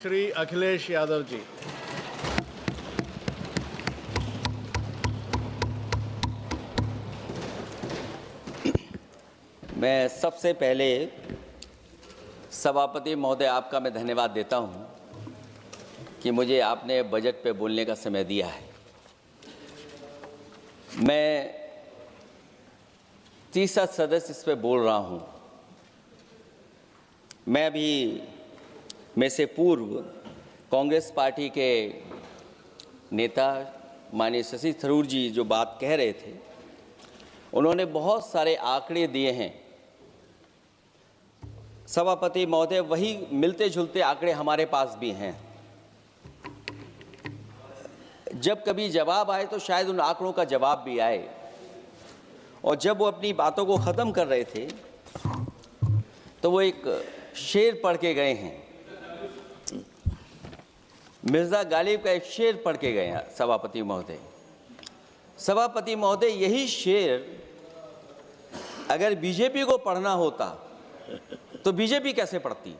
श्री अखिलेश यादव जी। मैं सबसे पहले सभापति महोदय आपका मैं धन्यवाद देता हूं कि मुझे आपने बजट पे बोलने का समय दिया है। मैं तीसरा सदस्य इस पे बोल रहा हूं। मैं भी में से पूर्व कांग्रेस पार्टी के नेता माननीय शशि थरूर जी जो बात कह रहे थे, उन्होंने बहुत सारे आंकड़े दिए हैं। सभापति महोदय, वही मिलते जुलते आंकड़े हमारे पास भी हैं। जब कभी जवाब आए तो शायद उन आंकड़ों का जवाब भी आए। और जब वो अपनी बातों को ख़त्म कर रहे थे तो वो एक शेर पढ़ के गए हैं। मिर्ज़ा गालिब का एक शेर पढ़ के गए हैं सभापति महोदय। सभापति महोदय, यही शेर अगर बीजेपी को पढ़ना होता तो बीजेपी कैसे पढ़ती?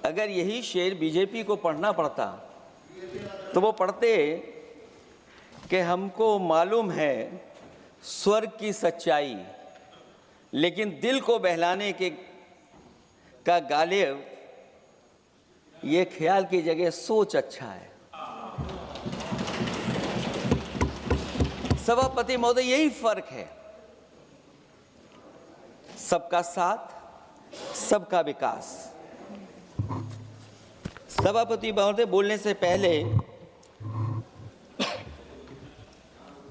अगर यही शेर बीजेपी को पढ़ना पड़ता तो वो पढ़ते कि हमको मालूम है स्वर्ग की सच्चाई, लेकिन दिल को बहलाने के का गालिब ये ख्याल की जगह सोच अच्छा है। सभापति महोदय, यही फर्क है। सबका साथ, सबका विकास। सभापति महोदय, बोलने से पहले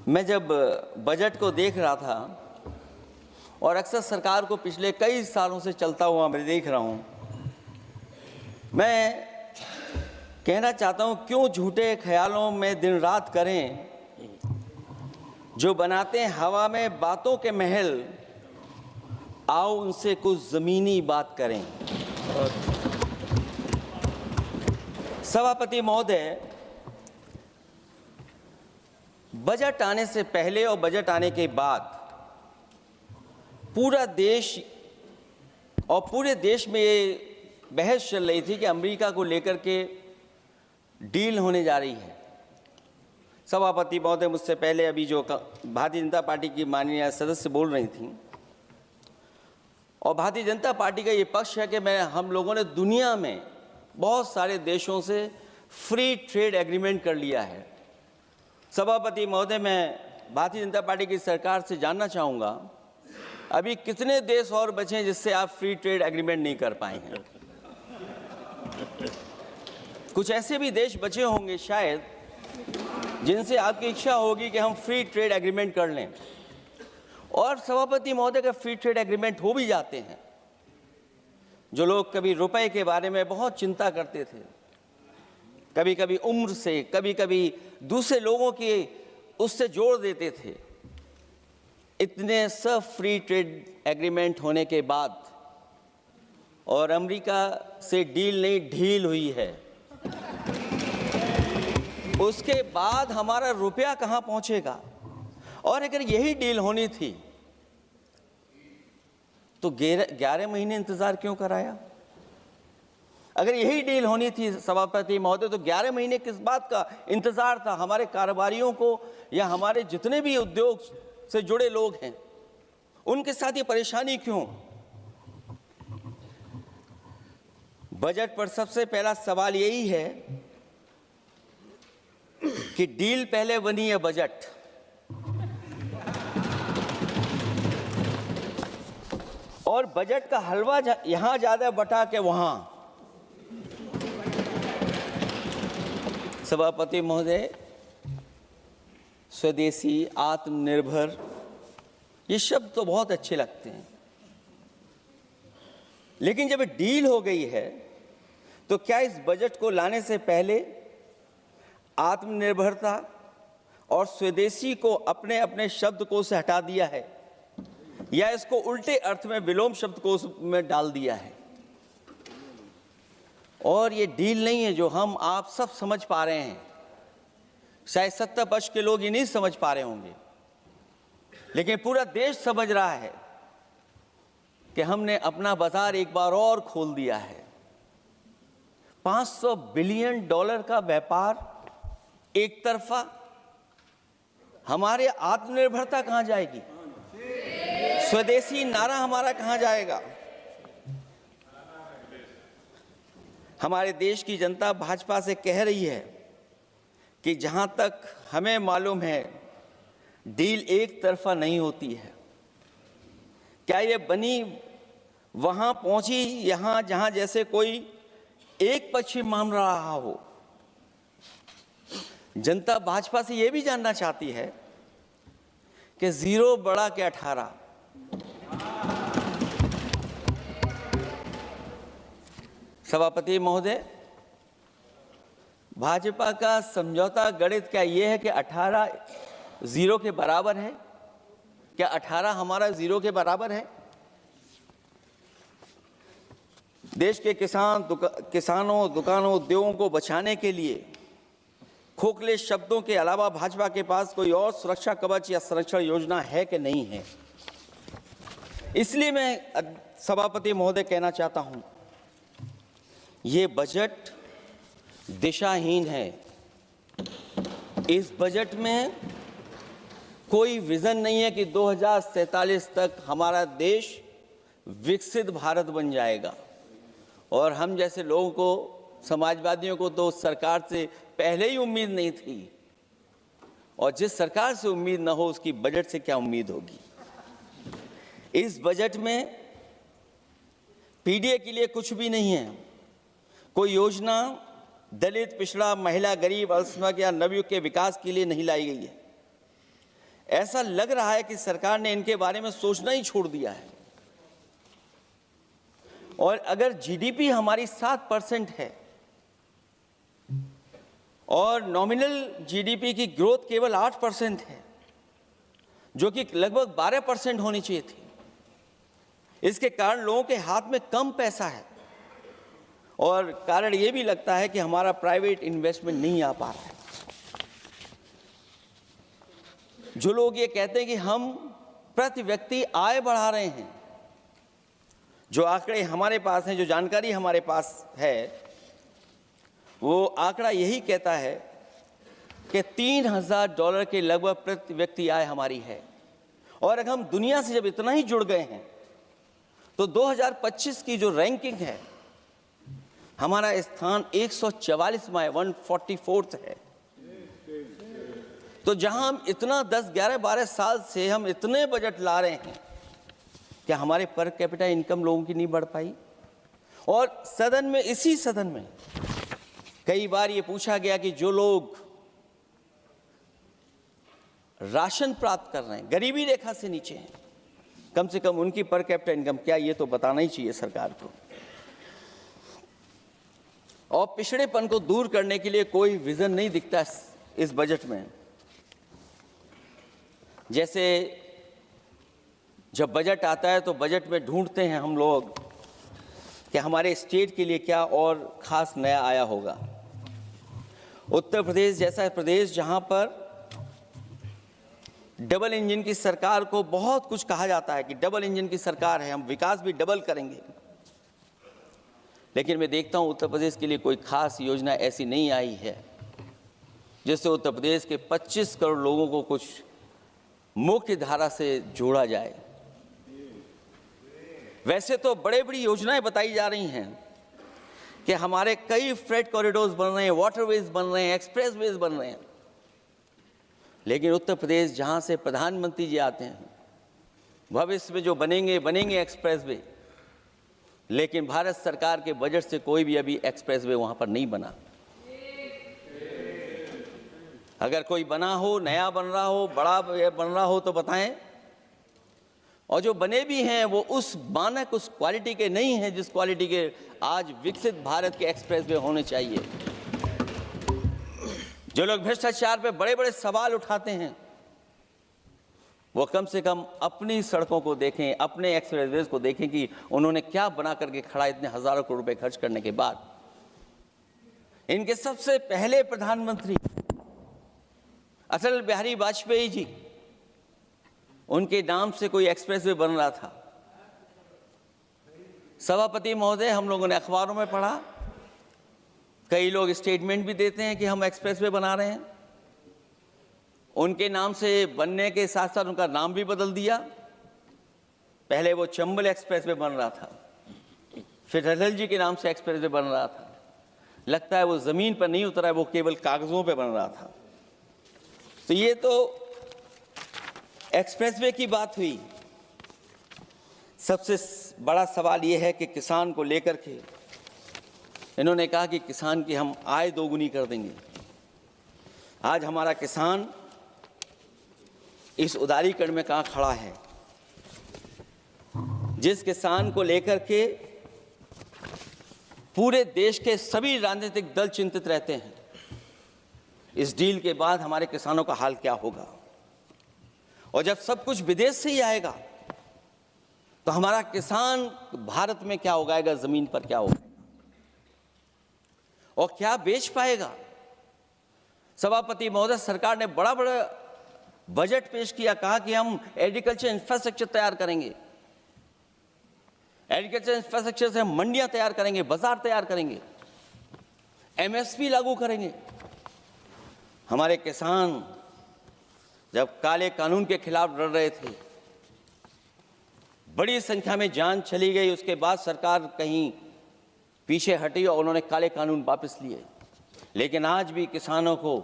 मैं जब बजट को देख रहा था और अक्सर सरकार को पिछले कई सालों से चलता हुआ मैं देख रहा हूं, मैं कहना चाहता हूं, क्यों झूठे ख्यालों में दिन रात करें, जो बनाते हैं हवा में बातों के महल, आओ उनसे कुछ जमीनी बात करें। सभापति महोदय, बजट आने से पहले और बजट आने के बाद पूरा देश और पूरे देश में ये बहस चल रही थी कि अमेरिका को लेकर के डील होने जा रही है। सभापति महोदय, मुझसे पहले अभी जो भारतीय जनता पार्टी की माननीय सदस्य बोल रही थी, और भारतीय जनता पार्टी का ये पक्ष है कि हम लोगों ने दुनिया में बहुत सारे देशों से फ्री ट्रेड एग्रीमेंट कर लिया है। सभापति महोदय, मैं भारतीय जनता पार्टी की सरकार से जानना चाहूँगा, अभी कितने देश और बचे हैं जिससे आप फ्री ट्रेड एग्रीमेंट नहीं कर पाए हैं? कुछ ऐसे भी देश बचे होंगे शायद जिनसे आपकी इच्छा होगी कि हम फ्री ट्रेड एग्रीमेंट कर लें। और सभापति महोदय, का फ्री ट्रेड एग्रीमेंट हो भी जाते हैं। जो लोग कभी रुपए के बारे में बहुत चिंता करते थे, कभी कभी उम्र से, कभी कभी दूसरे लोगों की उससे जोड़ देते थे, इतने सब फ्री ट्रेड एग्रीमेंट होने के बाद और अमेरिका से डील नहीं ढील हुई है, उसके बाद हमारा रुपया कहां पहुंचेगा? और अगर यही डील होनी थी तो 11 महीने इंतजार क्यों कराया? अगर यही डील होनी थी सभापति महोदय, तो 11 महीने किस बात का इंतजार था? हमारे कारोबारियों को या हमारे जितने भी उद्योग से जुड़े लोग हैं, उनके साथ ये परेशानी क्यों? बजट पर सबसे पहला सवाल यही है कि डील पहले बनी है बजट। और बजट का हलवा यहां ज्यादा बटा के वहां। सभापति महोदय, स्वदेशी, आत्मनिर्भर, ये शब्द तो बहुत अच्छे लगते हैं, लेकिन जब डील हो गई है तो क्या इस बजट को लाने से पहले आत्मनिर्भरता और स्वदेशी को अपने अपने शब्दकोश से हटा दिया है, या इसको उल्टे अर्थ में विलोम शब्दकोश में डाल दिया है? और ये डील नहीं है जो हम आप सब समझ पा रहे हैं। शायद सत्ता पक्ष के लोग ये नहीं समझ पा रहे होंगे, लेकिन पूरा देश समझ रहा है कि हमने अपना बाजार एक बार और खोल दिया है। $500 बिलियन का व्यापार एक तरफा, हमारे आत्मनिर्भरता कहां जाएगी? स्वदेशी नारा हमारा कहां जाएगा? हमारे देश की जनता भाजपा से कह रही है कि जहां तक हमें मालूम है डील एक तरफा नहीं होती है। क्या ये बनी वहां पहुंची यहां जहां जैसे कोई एक पक्षी मान रहा हो? जनता भाजपा से यह भी जानना चाहती है कि 0 बड़ा के 18। सभापति महोदय, भाजपा का समझौता गणित क्या यह है कि 18 0 के बराबर है? क्या 18 हमारा 0 के बराबर है? देश के किसानों, दुकानों, उद्योगों को बचाने के लिए खोखले शब्दों के अलावा भाजपा के पास कोई और सुरक्षा कवच या संरक्षण योजना है कि नहीं है? इसलिए मैं सभापति महोदय कहना चाहता हूं, ये बजट दिशाहीन है। इस बजट में कोई विजन नहीं है कि 2047 तक हमारा देश विकसित भारत बन जाएगा। और हम जैसे लोगों को, समाजवादियों को तो सरकार से पहले ही उम्मीद नहीं थी, और जिस सरकार से उम्मीद ना हो उसकी बजट से क्या उम्मीद होगी। इस बजट में पीडीए के लिए कुछ भी नहीं है। कोई योजना दलित, पिछड़ा, महिला, गरीब, अल्पसंख्यक या नवयुवक के विकास के लिए नहीं लाई गई है। ऐसा लग रहा है कि सरकार ने इनके बारे में सोचना ही छोड़ दिया है। और अगर जीडीपी हमारी 7% है और नॉमिनल जीडीपी की ग्रोथ केवल 8% है, जो कि लगभग 12% होनी चाहिए थी, इसके कारण लोगों के हाथ में कम पैसा है। और कारण यह भी लगता है कि हमारा प्राइवेट इन्वेस्टमेंट नहीं आ पा रहा है। जो लोग ये कहते हैं कि हम प्रति व्यक्ति आय बढ़ा रहे हैं, जो आंकड़े हमारे पास हैं, जो जानकारी हमारे पास है, वो आंकड़ा यही कहता है कि $3000 के लगभग प्रति व्यक्ति आय हमारी है। और अगर हम दुनिया से जब इतना ही जुड़ गए हैं तो 2025 की जो रैंकिंग है, हमारा स्थान 144वां है, 144th है। तो जहां हम इतना 10, 11, 12 साल से हम इतने बजट ला रहे हैं, क्या हमारे पर कैपिटा इनकम लोगों की नहीं बढ़ पाई? और सदन में, इसी सदन में कई बार ये पूछा गया कि जो लोग राशन प्राप्त कर रहे हैं, गरीबी रेखा से नीचे हैं, कम से कम उनकी पर कैपिटा इनकम क्या, ये तो बताना ही चाहिए सरकार को। और पिछड़ेपन को दूर करने के लिए कोई विजन नहीं दिखता इस बजट में। जैसे जब बजट आता है तो बजट में ढूंढते हैं हम लोग कि हमारे स्टेट के लिए क्या और खास नया आया होगा। उत्तर प्रदेश जैसा प्रदेश जहां पर डबल इंजन की सरकार को बहुत कुछ कहा जाता है कि डबल इंजन की सरकार है, हम विकास भी डबल करेंगे, लेकिन मैं देखता हूं उत्तर प्रदेश के लिए कोई खास योजना ऐसी नहीं आई है जिससे उत्तर प्रदेश के 25 करोड़ लोगों को कुछ मुख्य धारा से जोड़ा जाए। वैसे तो बड़ी बड़ी योजनाएं बताई जा रही हैं कि हमारे कई फ्रेट कॉरिडोर्स बन रहे हैं, वाटरवेज बन रहे हैं, एक्सप्रेसवेज बन रहे हैं, लेकिन उत्तर प्रदेश जहां से प्रधानमंत्री जी आते हैं, भविष्य में जो बनेंगे एक्सप्रेसवे, लेकिन भारत सरकार के बजट से कोई भी अभी एक्सप्रेसवे वहां पर नहीं बना। अगर कोई बना हो, नया बन रहा हो, बड़ा बन रहा हो तो बताएं। और जो बने भी हैं वो उस मानक, उस क्वालिटी के नहीं हैं जिस क्वालिटी के आज विकसित भारत के एक्सप्रेसवे होने चाहिए। जो लोग भ्रष्टाचार पे बड़े बड़े सवाल उठाते हैं, वो कम से कम अपनी सड़कों को देखें, अपने एक्सप्रेसवेज को देखें कि उन्होंने क्या बना करके खड़ा इतने हजारों करोड़ रुपए खर्च करने के बाद। इनके सबसे पहले प्रधानमंत्री अटल बिहारी वाजपेयी जी, उनके नाम से कोई एक्सप्रेसवे बन रहा था। सभापति महोदय, हम लोगों ने अखबारों में पढ़ा कई लोग स्टेटमेंट भी देते हैं कि हम एक्सप्रेसवे बना रहे हैं, उनके नाम से बनने के साथ साथ उनका नाम भी बदल दिया। पहले वो चंबल एक्सप्रेसवे बन रहा था, फिर अटल जी के नाम से एक्सप्रेसवे बन रहा था। लगता है वो जमीन पर नहीं उतरा है, वो केवल कागजों पे बन रहा था। तो ये तो एक्सप्रेसवे की बात हुई। सबसे बड़ा सवाल ये है कि किसान को लेकर के इन्होंने कहा कि किसान की हम आय दोगुनी कर देंगे। आज हमारा किसान इस उदारीकरण में कहाँ खड़ा है? जिस किसान को लेकर के पूरे देश के सभी राजनीतिक दल चिंतित रहते हैं, इस डील के बाद हमारे किसानों का हाल क्या होगा? और जब सब कुछ विदेश से ही आएगा तो हमारा किसान भारत में क्या उगाएगा, जमीन पर क्या उगाएगा और क्या बेच पाएगा? सभापति महोदय, सरकार ने बड़ा बजट पेश किया, कहा कि हम एग्रीकल्चर इंफ्रास्ट्रक्चर तैयार करेंगे, एग्रीकल्चर इंफ्रास्ट्रक्चर से हम मंडियां तैयार करेंगे, बाजार तैयार करेंगे, एमएसपी लागू करेंगे। हमारे किसान जब काले कानून के खिलाफ लड़ रहे थे, बड़ी संख्या में जान चली गई, उसके बाद सरकार कहीं पीछे हटी और उन्होंने काले कानून वापस लिए। लेकिन आज भी किसानों को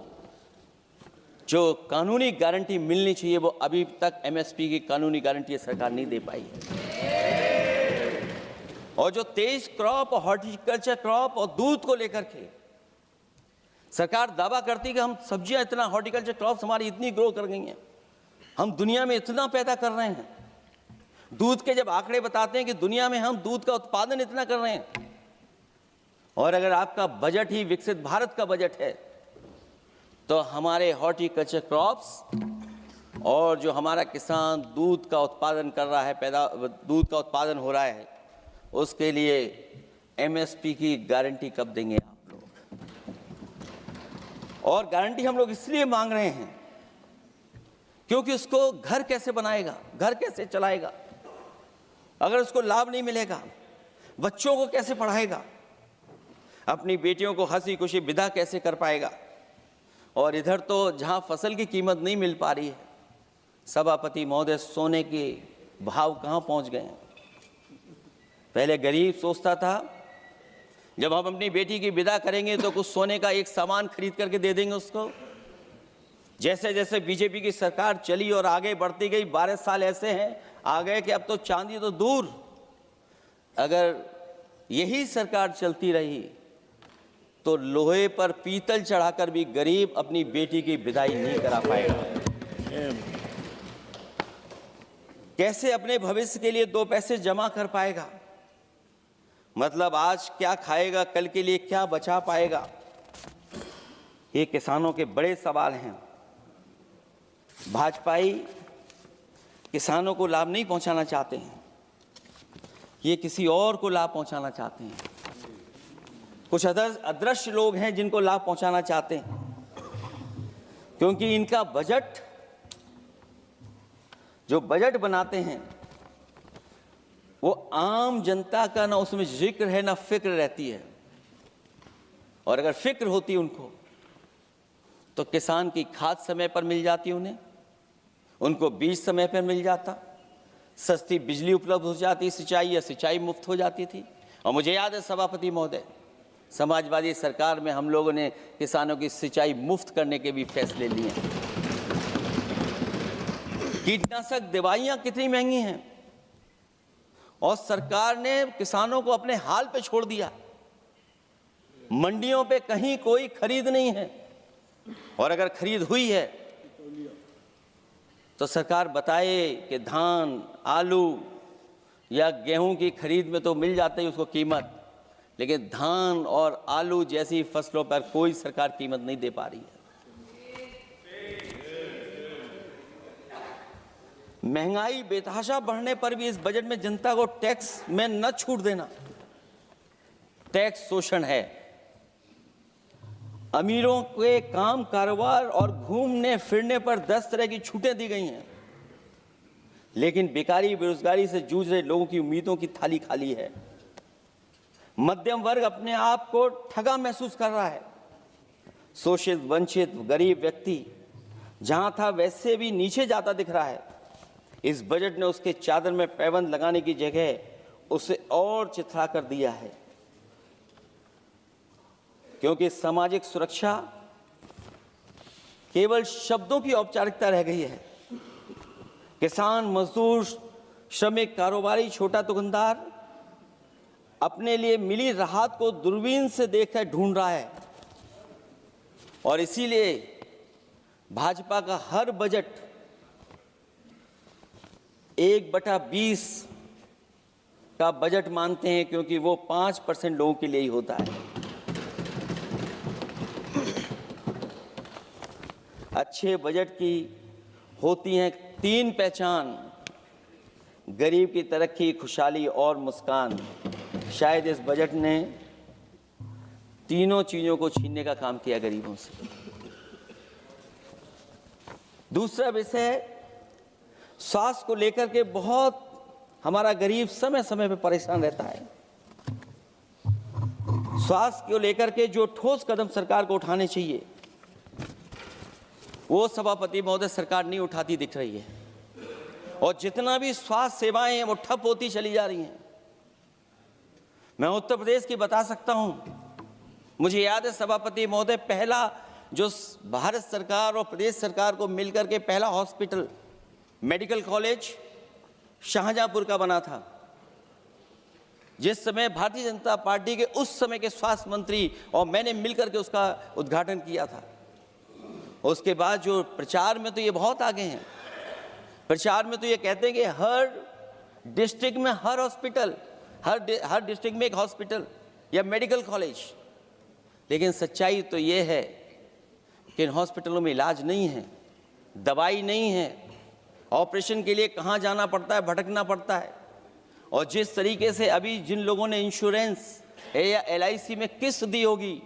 जो कानूनी गारंटी मिलनी चाहिए वो अभी तक एमएसपी की कानूनी गारंटी सरकार नहीं दे पाई है। और जो 23 क्रॉप और हॉर्टिकल्चर क्रॉप और दूध को लेकर के सरकार दावा करती है कि हम सब्जियां इतना, हॉर्टिकल्चर क्रॉप्स हमारी इतनी ग्रो कर गई हैं, हम दुनिया में इतना पैदा कर रहे हैं। दूध के जब आंकड़े बताते हैं कि दुनिया में हम दूध का उत्पादन इतना कर रहे हैं, और अगर आपका बजट ही विकसित भारत का बजट है तो हमारे हॉर्टिकल्चर क्रॉप्स और जो हमारा किसान दूध का उत्पादन कर रहा है, दूध का उत्पादन हो रहा है, उसके लिए एमएसपी की गारंटी कब देंगे आप लोग? और गारंटी हम लोग इसलिए मांग रहे हैं क्योंकि उसको घर कैसे बनाएगा, घर कैसे चलाएगा? अगर उसको लाभ नहीं मिलेगा, बच्चों को कैसे पढ़ाएगा, अपनी बेटियों को हंसी खुशी विदा कैसे कर पाएगा? और इधर तो जहां फसल की कीमत नहीं मिल पा रही है, सभापति महोदय, सोने के भाव कहां पहुंच गए हैं? पहले गरीब सोचता था जब हम अपनी बेटी की विदा करेंगे तो कुछ सोने का एक सामान खरीद करके दे देंगे उसको। जैसे जैसे बीजेपी की सरकार चली और आगे बढ़ती गई, 12 साल ऐसे हैं आ गए कि अब तो चांदी तो दूर, अगर यही सरकार चलती रही तो लोहे पर पीतल चढ़ाकर भी गरीब अपनी बेटी की विदाई नहीं करा पाएगा। कैसे अपने भविष्य के लिए 2 पैसे जमा कर पाएगा? मतलब आज क्या खाएगा, कल के लिए क्या बचा पाएगा? ये किसानों के बड़े सवाल हैं। भाजपाई किसानों को लाभ नहीं पहुंचाना चाहते हैं, ये किसी और को लाभ पहुंचाना चाहते हैं। कुछ अदृश्य लोग हैं जिनको लाभ पहुंचाना चाहते हैं, क्योंकि इनका बजट, जो बजट बनाते हैं, वो आम जनता का ना उसमें जिक्र है ना फिक्र रहती है। और अगर फिक्र होती उनको तो किसान की खाद समय पर मिल जाती, उनको बीज समय पर मिल जाता, सस्ती बिजली उपलब्ध हो जाती, सिंचाई मुफ्त हो जाती थी। और मुझे याद है सभापति महोदय, समाजवादी सरकार में हम लोगों ने किसानों की सिंचाई मुफ्त करने के भी फैसले लिए। कीटनाशक दवाइयां कितनी महंगी हैं और सरकार ने किसानों को अपने हाल पे छोड़ दिया। मंडियों पे कहीं कोई खरीद नहीं है, और अगर खरीद हुई है तो सरकार बताए कि धान, आलू या गेहूं की खरीद में तो मिल जाती है उसको कीमत, लेकिन धान और आलू जैसी फसलों पर कोई सरकार कीमत नहीं दे पा रही है। महंगाई बेतहाशा बढ़ने पर भी इस बजट में जनता को टैक्स में न छूट देना टैक्स शोषण है। अमीरों के काम कारोबार और घूमने फिरने पर 10 तरह की छूटें दी गई हैं, लेकिन बेकारी बेरोजगारी से जूझ रहे लोगों की उम्मीदों की थाली खाली है। मध्यम वर्ग अपने आप को ठगा महसूस कर रहा है। शोषित, वंचित, गरीब व्यक्ति जहां था वैसे भी नीचे जाता दिख रहा है। इस बजट ने उसके चादर में पैबंद लगाने की जगह उसे और चिथड़ा कर दिया है, क्योंकि सामाजिक सुरक्षा केवल शब्दों की औपचारिकता रह गई है। किसान, मजदूर, श्रमिक, कारोबारी, छोटा दुकानदार अपने लिए मिली राहत को दूरबीन से देखकर ढूंढ रहा है, और इसीलिए भाजपा का हर बजट 1/20 का बजट मानते हैं, क्योंकि वो 5% लोगों के लिए ही होता है। अच्छे बजट की होती हैं 3 पहचान: गरीब की तरक्की, खुशहाली और मुस्कान। शायद इस बजट ने तीनों चीजों को छीनने का काम किया गरीबों से। दूसरा विषय, स्वास्थ्य को लेकर के बहुत हमारा गरीब समय समय पर परेशान रहता है। स्वास्थ्य को लेकर के जो ठोस कदम सरकार को उठाने चाहिए, वो सभापति महोदय सरकार नहीं उठाती दिख रही है, और जितना भी स्वास्थ्य सेवाएं हैं वो ठप होती चली जा रही हैं। मैं उत्तर प्रदेश की बता सकता हूं, मुझे याद है सभापति महोदय, पहला जो भारत सरकार और प्रदेश सरकार को मिलकर के पहला हॉस्पिटल, मेडिकल कॉलेज शाहजहांपुर का बना था, जिस समय भारतीय जनता पार्टी के उस समय के स्वास्थ्य मंत्री और मैंने मिलकर के उसका उद्घाटन किया था। उसके बाद जो प्रचार में तो ये बहुत आगे हैं, प्रचार में तो ये कहते हैं कि हर डिस्ट्रिक्ट में हर हॉस्पिटल, हर डिस्ट्रिक्ट में एक हॉस्पिटल या मेडिकल कॉलेज, लेकिन सच्चाई तो ये है कि इन हॉस्पिटलों में इलाज नहीं है, दवाई नहीं है, ऑपरेशन के लिए कहाँ जाना पड़ता है, भटकना पड़ता है। और जिस तरीके से अभी जिन लोगों ने इंश्योरेंस या LIC में किस्त दी होगी,